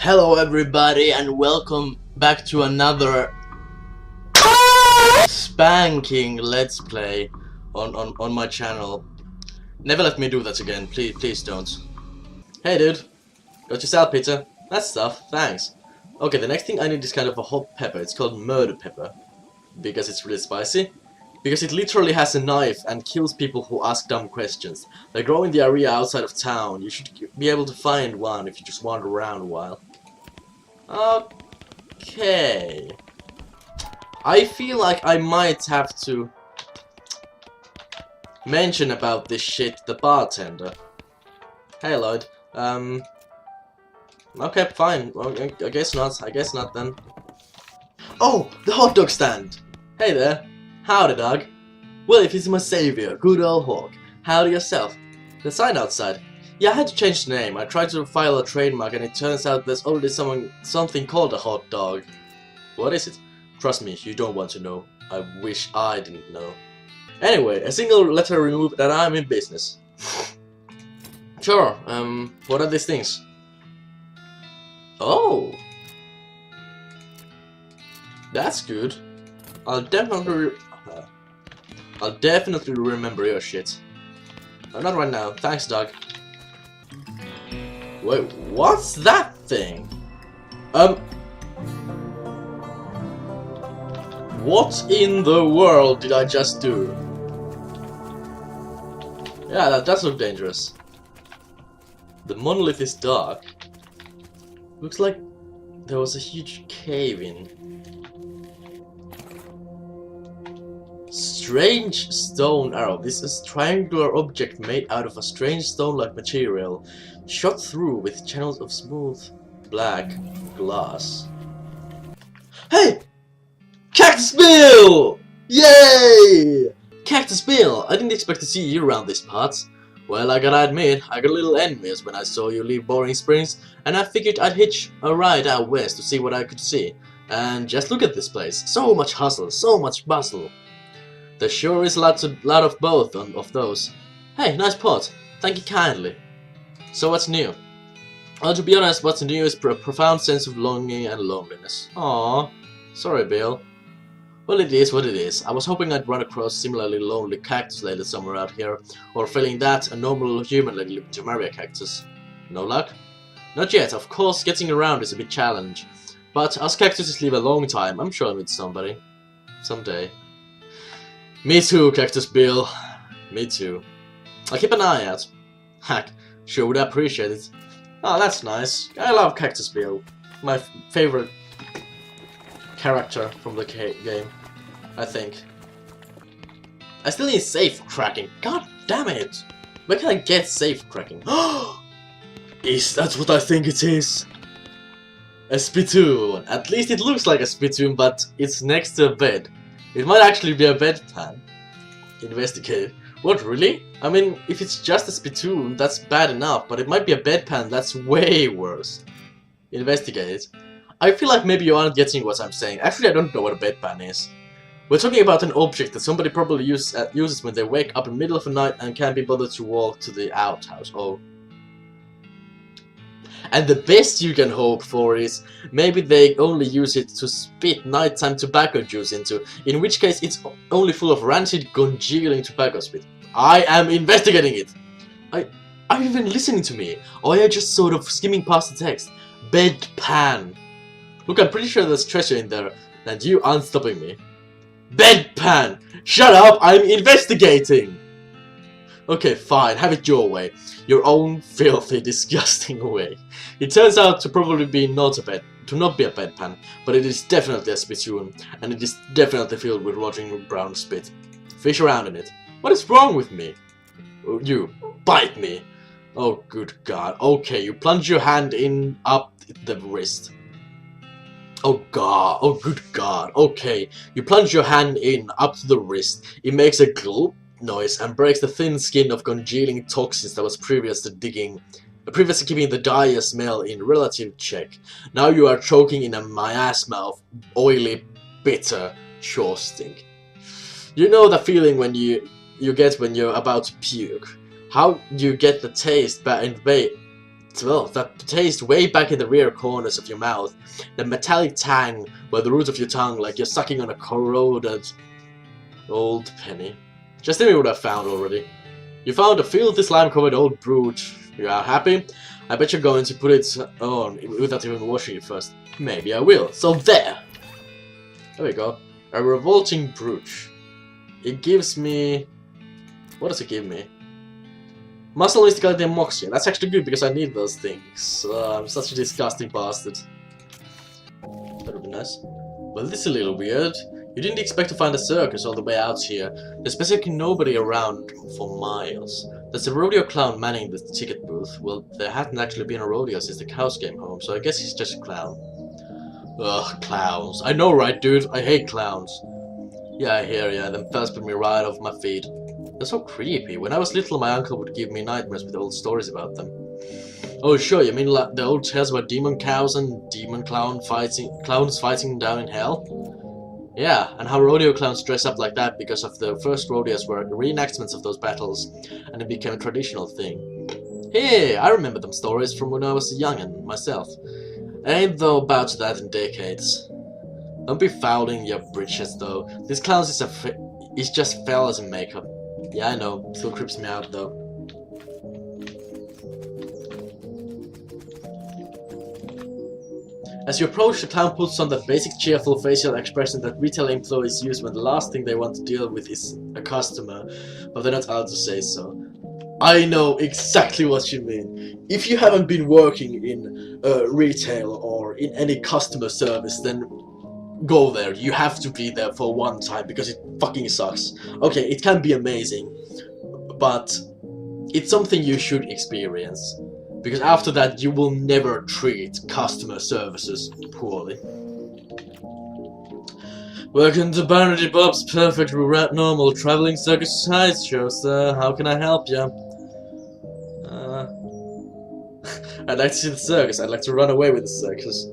Hello everybody and welcome back to another spanking let's play on my channel. Never let me do that again, please don't. Hey dude, got your salad pizza? That's stuff, thanks. Okay, the next thing I need is kind of a hot pepper. It's called murder pepper. Because it's really spicy. Because it literally has a knife and kills people who ask dumb questions. They grow in the area outside of town. You should be able to find one if you just wander around a while. Okay. I feel like I might have to mention about this shit to the bartender. Hey Lloyd. Okay, fine. Well, I guess not. I guess not then. Oh, the hot dog stand! Hey there. Howdy, dog. Well, if he's my savior, good old Hawk. Howdy yourself. The sign outside. Yeah, I had to change the name. I tried to file a trademark and it turns out there's already something called a hot dog. What is it? Trust me, you don't want to know. I wish I didn't know. Anyway, a single letter removed and I'm in business. Sure, what are these things? Oh! That's good. I'll definitely remember your shit. Not right now. Thanks, dog. Wait, what's that thing? What in the world did I just do? Yeah, that does look dangerous. The monolith is dark. Looks like there was a huge cave in. Strange stone arrow. This is a triangular object made out of a strange stone-like material, shot through with channels of smooth black glass. Hey! Cactus Bill! Yay! Cactus Bill! I didn't expect to see you around these parts. Well, I gotta admit, I got a little envious when I saw you leave Boring Springs, and I figured I'd hitch a ride out west to see what I could see. And just look at this place. So much hustle, so much bustle. There sure is a lot of both of those. Hey, nice pot. Thank you kindly. So what's new? Well, to be honest, what's new is a profound sense of longing and loneliness. Aww. Sorry, Bill. Well, it is what it is. I was hoping I'd run across similarly lonely cactus lady somewhere out here, or failing that, a normal human lady looking to marry a cactus. No luck? Not yet. Of course, getting around is a big challenge. But us cactuses live a long time. I'm sure I'll meet somebody. Someday. Me too, Cactus Bill. Me too. I'll keep an eye out. Heck, sure would appreciate it. Oh, that's nice. I love Cactus Bill. My favorite character from the game, I think. I still need safe cracking. God damn it! Where can I get safe cracking? Is that what I think it is? A spittoon. At least it looks like a spittoon, but it's next to a bed. It might actually be a bedpan. Investigate. What, really? I mean, if it's just a spittoon, that's bad enough, but it might be a bedpan, that's way worse. Investigate. I feel like maybe you aren't getting what I'm saying. Actually, I don't know what a bedpan is. We're talking about an object that somebody probably uses when they wake up in the middle of the night and can't be bothered to walk to the outhouse. Oh. And the best you can hope for is maybe they only use it to spit nighttime tobacco juice into, in which case it's only full of rancid congealing tobacco spit. I am investigating it! Are you even listening to me? Or are you just sort of skimming past the text? Bedpan. Look, I'm pretty sure there's treasure in there, and you aren't stopping me. Bedpan! Shut up! I'm investigating! Okay, fine, have it your way. Your own filthy, disgusting way. It turns out to probably be not be a bedpan, but it is definitely a spittoon, and it is definitely filled with rotting brown spit. Fish around in it. What is wrong with me? You, bite me! Oh, good God. Okay, you plunge your hand in up the wrist. Oh God, oh good God. Okay, you plunge your hand in up to the wrist. It makes a gulp noise and breaks the thin skin of congealing toxins that was previously keeping the dire smell in relative check. Now you are choking in a miasma of oily, bitter chore stink. You know the feeling when you get when you're about to puke. How you get the taste well, that taste way back in the rear corners of your mouth. The metallic tang by the root of your tongue, like you're sucking on a corroded old penny. Just tell me what I found already. You found a filthy slime-covered old brooch. You are happy? I bet you're going to put it on without even washing it first. Maybe I will. So there! There we go. A revolting brooch. It gives me... What does it give me? Muscle, mysticality, and moxie. That's actually good because I need those things. I'm such a disgusting bastard. That would be nice. Well, this is a little weird. You didn't expect to find a circus all the way out here. There's basically nobody around for miles. There's a rodeo clown manning the ticket booth. Well, there hadn't actually been a rodeo since the cows came home, so I guess he's just a clown. Ugh, clowns. I know, right, dude? I hate clowns. Yeah, I hear ya. Them fellas put me right off my feet. They're so creepy. When I was little, my uncle would give me nightmares with old stories about them. Oh, sure, you mean like the old tales about demon cows and demon clowns fighting down in hell? Yeah, and how rodeo clowns dress up like that because of the first rodeos were reenactments of those battles, and it became a traditional thing. Hey, I remember them stories from when I was a youngin' myself. I ain't though about that in decades. Don't be fouling your britches though. These clowns is just fellas in makeup. Yeah, I know. Still creeps me out though. As you approach, the clown puts on that basic cheerful facial expression that retail employees use when the last thing they want to deal with is a customer, but they're not allowed to say so. I know exactly what you mean. If you haven't been working in retail or in any customer service, then go there. You have to be there for one time because it fucking sucks. Okay, it can be amazing, but it's something you should experience. Because after that, you will never treat customer services poorly. Welcome to Barnaby Bob's Perfect Normal Traveling Circus Sideshow, sir. How can I help you? I'd like to see the circus. I'd like to run away with the circus.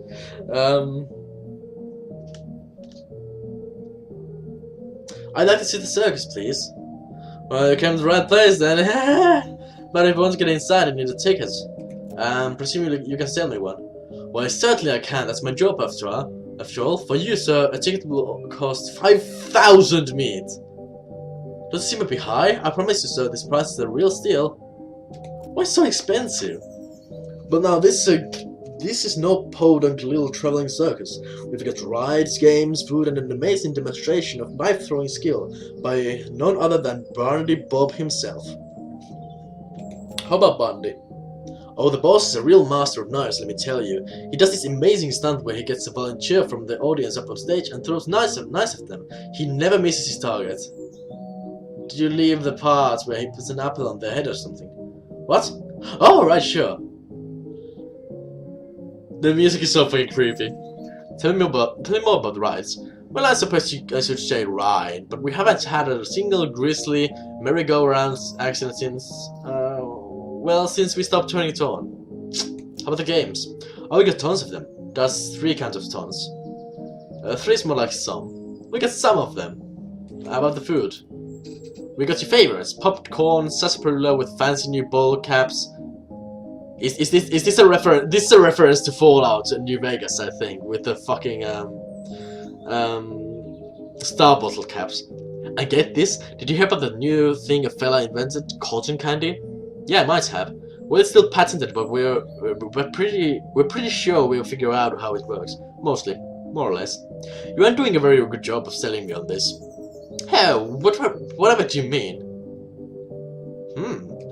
I'd like to see the circus, please. Well, you came to the right place then. But if you want to get inside, I need a ticket. Presumably you can sell me one. Why, certainly I can. That's my job after all. After all, for you, sir, a ticket will cost 5,000 meat. Does it seem a bit high? I promise you, sir, this price is a real steal. Why so expensive? But now this is no podunk little traveling circus. We've got rides, games, food, and an amazing demonstration of knife-throwing skill by none other than Barnaby Bob himself. How about Bundy? Oh, the boss is a real master of knives, let me tell you. He does this amazing stunt where he gets a volunteer from the audience up on stage and throws knives at them. He never misses his target. Did you leave the part where he puts an apple on their head or something? What? Oh, right, sure. The music is so fucking creepy. Tell me more about the rides. Well, I suppose I should say ride, but we haven't had a single grisly merry-go-round accident since we stopped turning it on. How about the games? Oh, we got tons of them. That's 3 counts of tons. 3 is more like some. We got some of them. How about the food? We got your favorites. Popcorn, sarsaparilla with fancy new bowl caps. Is this a reference? This is a reference to Fallout in New Vegas, I think, with the fucking star bottle caps. I get this. Did you hear about the new thing a fella invented, cotton candy? Yeah, I might have. Well, it's still patented, but we're pretty sure we'll figure out how it works. Mostly, more or less. You aren't doing a very good job of selling me on this. Hell, whatever do you mean?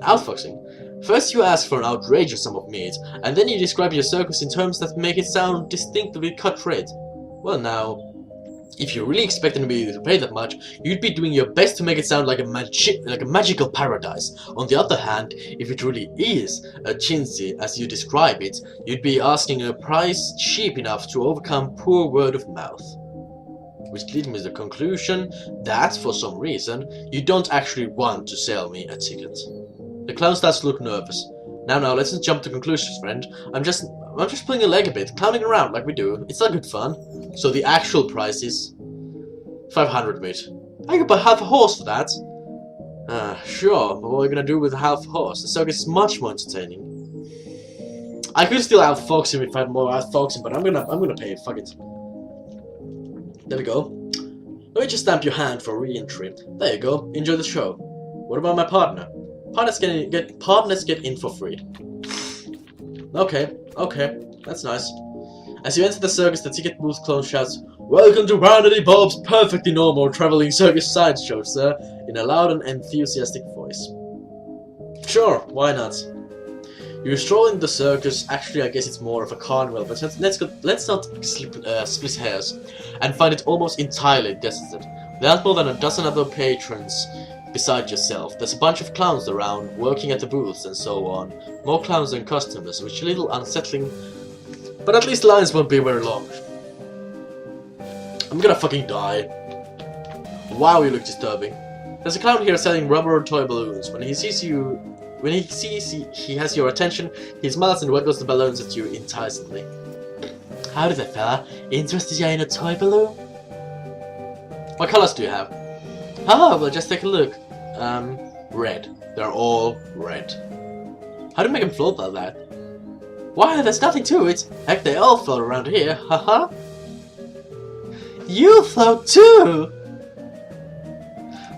Outfoxing. First you ask for an outrageous sum of meat, and then you describe your circus in terms that make it sound distinctively cut rate. Well now, if you really expected me to pay that much, you'd be doing your best to make it sound like a magical paradise. On the other hand, if it really is a chintzy as you describe it, you'd be asking a price cheap enough to overcome poor word of mouth. Which leads me to the conclusion that, for some reason, you don't actually want to sell me a ticket. The clown starts to look nervous. Now, let's not jump to conclusions, friend. I'm just pulling a leg a bit, clowning around like we do. It's not good fun. So the actual price is 500 meat. I could buy half a horse for that. Sure, but what are we gonna do with half a horse? The circus is much more entertaining. I could still outfox him if I had more outfox him, but I'm gonna pay it. Fuck it. There we go. Let me just stamp your hand for re-entry. There you go. Enjoy the show. What about my partner? Partners get in for free. Okay, that's nice. As you enter the circus, the ticket booth clone shouts, "Welcome to Brandony Bob's perfectly normal traveling circus sideshow, sir," in a loud and enthusiastic voice. Sure, why not? You stroll into the circus. Actually, I guess it's more of a carnival, but let's not split hairs, and find it almost entirely deserted. Without more than a dozen other patrons beside yourself. There's a bunch of clowns around, working at the booths and so on. More clowns than customers, which is a little unsettling, but at least lines won't be very long. I'm gonna fucking die. Wow, you look disturbing. There's a clown here selling rubber toy balloons. When he sees he has your attention, he smiles and waggles the balloons at you enticingly. Howdy there, fella. Interested in a toy balloon? What colors do you have? Oh, well, just take a look. Red. They're all red. How do you make them float like that? Why, there's nothing to it. Heck, they all float around here, haha. You float too!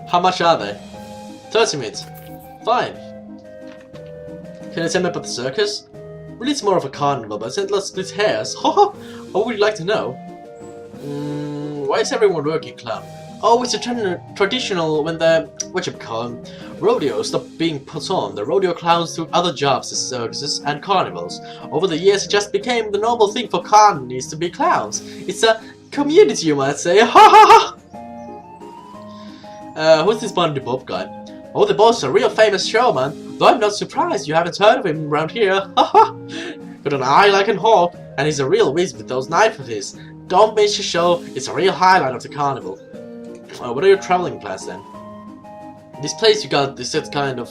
How much are they? 30 minutes. Fine. Can you tell me about the circus? Really, it's more of a carnival, but let's split hairs. Haha! What would you like to know? Why is everyone working, clown? Oh, it's a traditional when the, rodeos stopped being put on. The rodeo clowns took other jobs as circuses and carnivals. Over the years, it just became the normal thing for carnies to be clowns. It's a community, you might say. Ha ha ha! Who's this Bundy Bob guy? Oh, the boss is a real famous showman. Though I'm not surprised you haven't heard of him around here. Ha ha! Got an eye like a hawk, and he's a real whiz with those knives of his. Don't miss your show. It's a real highlight of the carnival. What are your traveling plans then? This place you got is set kind of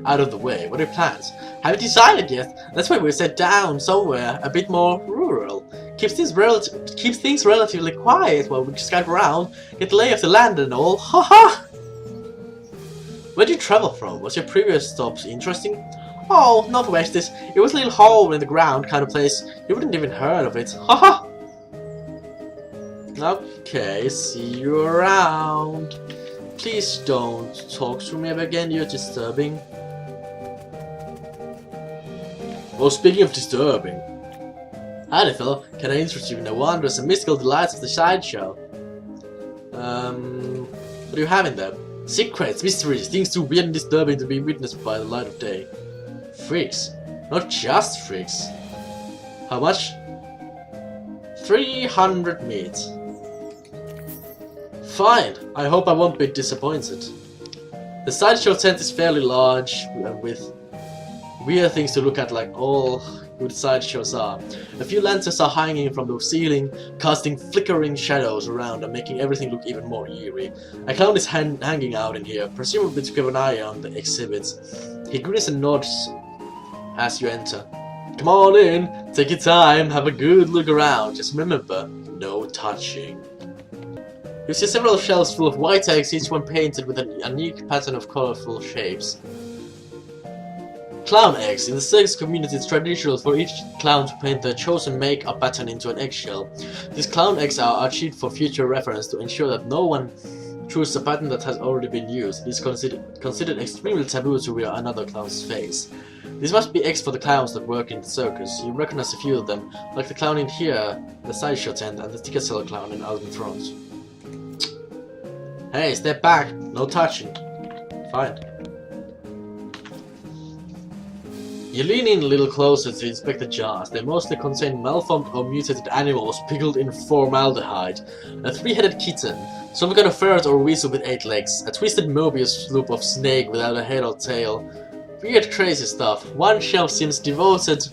out of the way. What are your plans? Haven't decided yet. That's why we're set down somewhere a bit more rural. Keeps things relatively quiet while we scout around, get the lay of the land and all. Ha ha! Where do you travel from? Was your previous stops interesting? Oh, northwest. It was a little hole in the ground kind of place. You wouldn't even heard of it. Ha ha! Okay, see you around. Please don't talk to me again, you're disturbing. Well, speaking of disturbing. Howdy, fellow. Can I interest you in the wonders and mystical delights of the sideshow? What do you have in there? Secrets, mysteries, things too weird and disturbing to be witnessed by the light of day. Freaks. Not just freaks. How much? 300 meat. Fine, I hope I won't be disappointed. The sideshow tent is fairly large, with weird things to look at like all good sideshows are. A few lanterns are hanging from the ceiling, casting flickering shadows around and making everything look even more eerie. A clown is hanging out in here, presumably to keep an eye on the exhibits. He grins and nods as you enter. Come on in, take your time, have a good look around. Just remember, no touching. You see several shelves full of white eggs, each one painted with a unique pattern of colorful shapes. Clown eggs. In the circus community, it's traditional for each clown to paint their chosen make-up pattern into an eggshell. These clown eggs are achieved for future reference to ensure that no one chooses a pattern that has already been used. It is considered extremely taboo to wear another clown's face. These must be eggs for the clowns that work in the circus. You recognize a few of them, like the clown in here, the sideshow tent, and the ticket seller clown out in front. Hey, step back! No touching. Fine. You lean in a little closer to inspect the jars. They mostly contain malformed or mutated animals pickled in formaldehyde. A three-headed kitten, some kind of ferret or weasel with 8 legs, a twisted Mobius loop of snake without a head or tail. Weird crazy stuff. One shelf seems devoted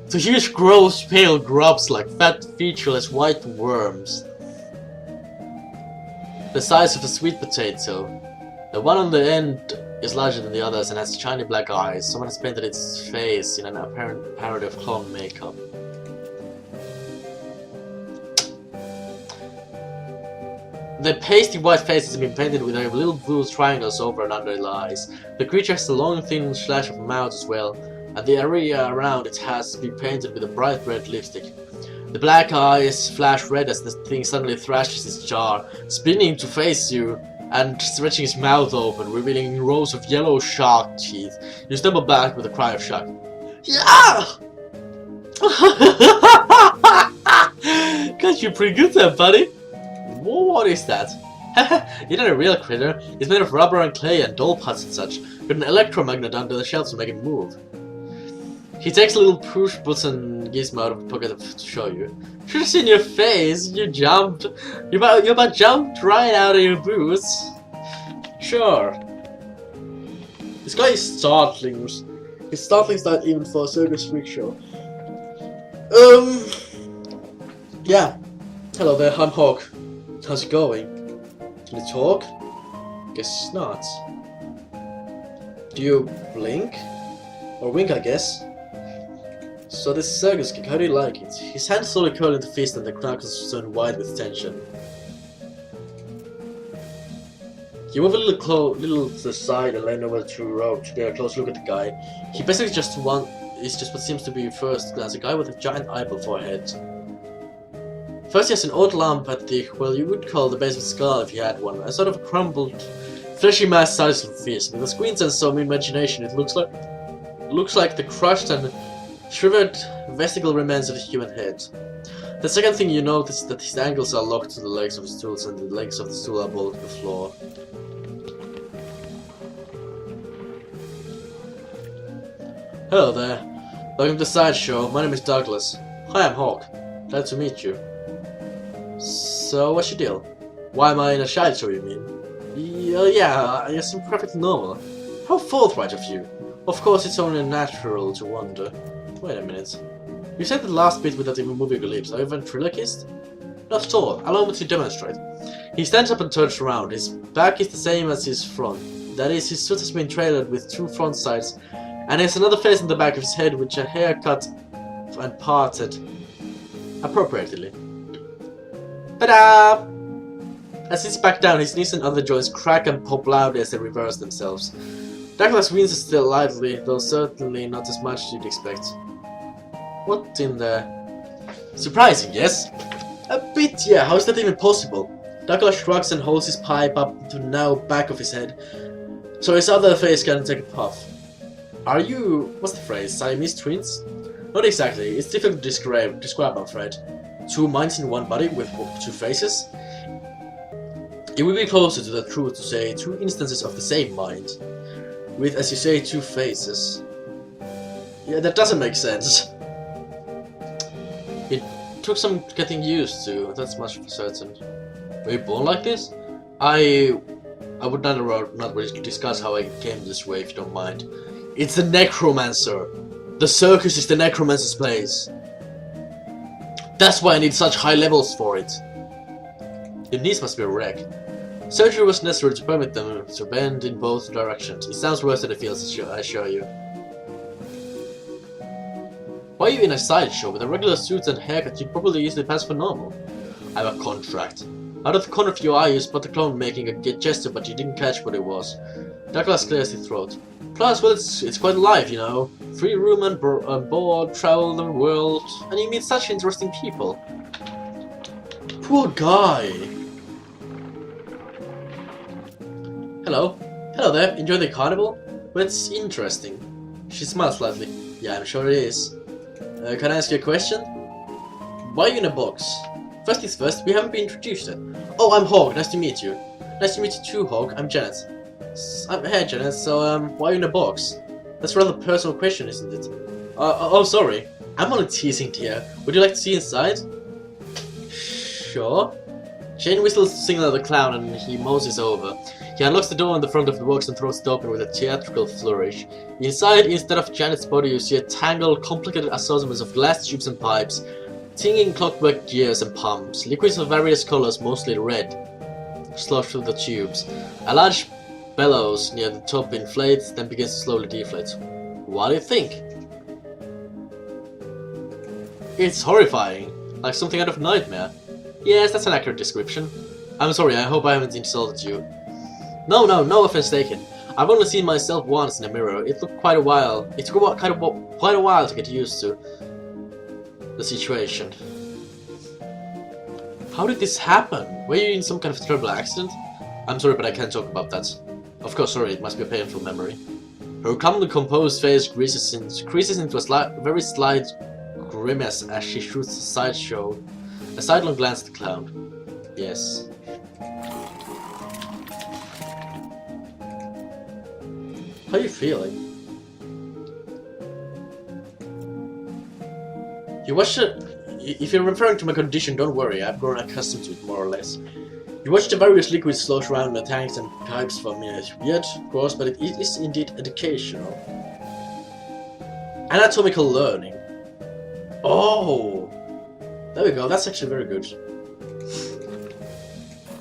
to huge gross pale grubs like fat featureless white worms. The size of a sweet potato. The one on the end is larger than the others and has shiny black eyes. Someone has painted its face in an apparent parody of clown makeup. The pasty white face has been painted with little blue triangles over and under the eyes. The creature has a long thin slash of a mouth as well. and the area around it has been painted with a bright red lipstick. The black eyes flash red as the thing suddenly thrashes its jaw, spinning to face you and stretching its mouth open, revealing rows of yellow shark teeth. You stumble back with a cry of shock. Yeah! Got you pretty good there, buddy. What is that? You're not a real critter. It's made of rubber and clay and doll parts and such, with an electromagnet under the shelf to make it move. He takes a little push button gizmo out of the pocket to show you. Should have seen your face. You jumped. You about jumped right out of your boots. Sure. This guy is startling. His startling style even for a circus freak show. Yeah. Hello there, I'm Hawk. How's it going? Can you talk? Guess not. Do you blink? Or wink, I guess? So this circus gig, how do you like it? His hands slowly curl into fist and the knuckles turn wide with tension. You move a little to the side and lean over the true rope to get a close look at the guy. He basically is just what seems to be first glance, a guy with a giant eyeball for a head. First he has an odd lump at the, well, you would call the base of his skull if you had one, a sort of crumbled, fleshy mass size of fist. With a squint and some imagination, it looks like the crushed and shriveled vesicle remains of a human head. The second thing you notice is that his ankles are locked to the legs of the stools and the legs of the stool are bolted to the floor. Hello there. Welcome to the sideshow. My name is Douglas. Hi, I'm Hawk. Glad to meet you. So, what's your deal? Why am I in a sideshow, you mean? Yeah, you seem perfectly normal. How forthright of you. Of course, it's only natural to wonder. Wait a minute. You said the last bit without even moving your lips. Are you a ventriloquist? Not at all. Allow me to demonstrate. He stands up and turns around. His back is the same as his front. That is, his suit has been trailered with two front sides, and he has another face in the back of his head which a hair cut and parted appropriately. Ta-da! As he sits back down, his knees and other joints crack and pop loudly as they reverse themselves. Douglas winces still lightly, though certainly not as much as you'd expect. What in the... Surprising, yes? A bit, yeah. How is that even possible? Douglas shrugs and holds his pipe up to the now back of his head, so his other face can take a puff. Are you... what's the phrase? Siamese twins? Not exactly. It's difficult to describe, I'm afraid. Two minds in one body with two faces? It would be closer to the truth to say two instances of the same mind, with, as you say, two faces. Yeah, that doesn't make sense. It took some getting used to, that's much for certain. Were you born like this? I would not wish to discuss how I came this way, if you don't mind. It's the necromancer. The circus is the necromancer's place. That's why I need such high levels for it. Your knees must be a wreck. Surgery was necessary to permit them to bend in both directions. It sounds worse than it feels, I assure you. Why are you in a sideshow? With a regular suit and haircut, you'd probably easily pass for normal. I have a contract. Out of the corner of your eye, you spot the clown making a gesture, but you didn't catch what it was. Douglas clears his throat. Plus, well, it's quite alive, you know. Free room and board, travel the world, and you meet such interesting people. Poor guy. Hello. Hello there. Enjoy the carnival? Well, it's interesting. She smiles slightly. Yeah, I'm sure it is. Can I ask you a question? Why are you in a box? First things first, we haven't been introduced yet. Oh, I'm Hawk. Nice to meet you. Nice to meet you too, Hawk. I'm Janet. Hey, Janet. So, why are you in a box? That's a rather personal question, isn't it? Oh, sorry. I'm only teasing, dear. Would you like to see inside? Sure. Shane whistles to signal at the clown and he moses over. He unlocks the door in the front of the box and throws it open with a theatrical flourish. Inside, instead of Janet's body, you see a tangled, complicated assortment of glass tubes and pipes, tinging clockwork gears and pumps, liquids of various colors, mostly red, slosh through the tubes. A large bellows near the top inflates, then begins to slowly deflate. What do you think? It's horrifying, like something out of a nightmare. Yes, that's an accurate description. I'm sorry, I hope I haven't insulted you. No offense taken. I've only seen myself once in a mirror. It took quite a while. It took quite a while to get used to the situation. How did this happen? Were you in some kind of terrible accident? I'm sorry, but I can't talk about that. Of course, sorry, it must be a painful memory. Her calmly composed face creases into a very slight grimace as she shoots a sidelong glance at the clown. Yes. How are you feeling? You watched it. If you're referring to my condition, don't worry, I've grown accustomed to it more or less. You watch the various liquids slosh around the tanks and pipes for a minute. Weird, of course, but it is indeed educational. Anatomical learning. Oh! There we go, that's actually very good.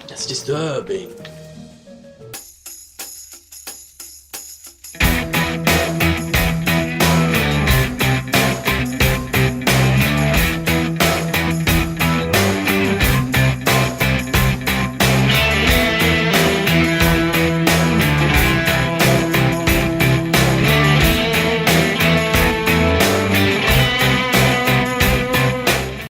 That's disturbing.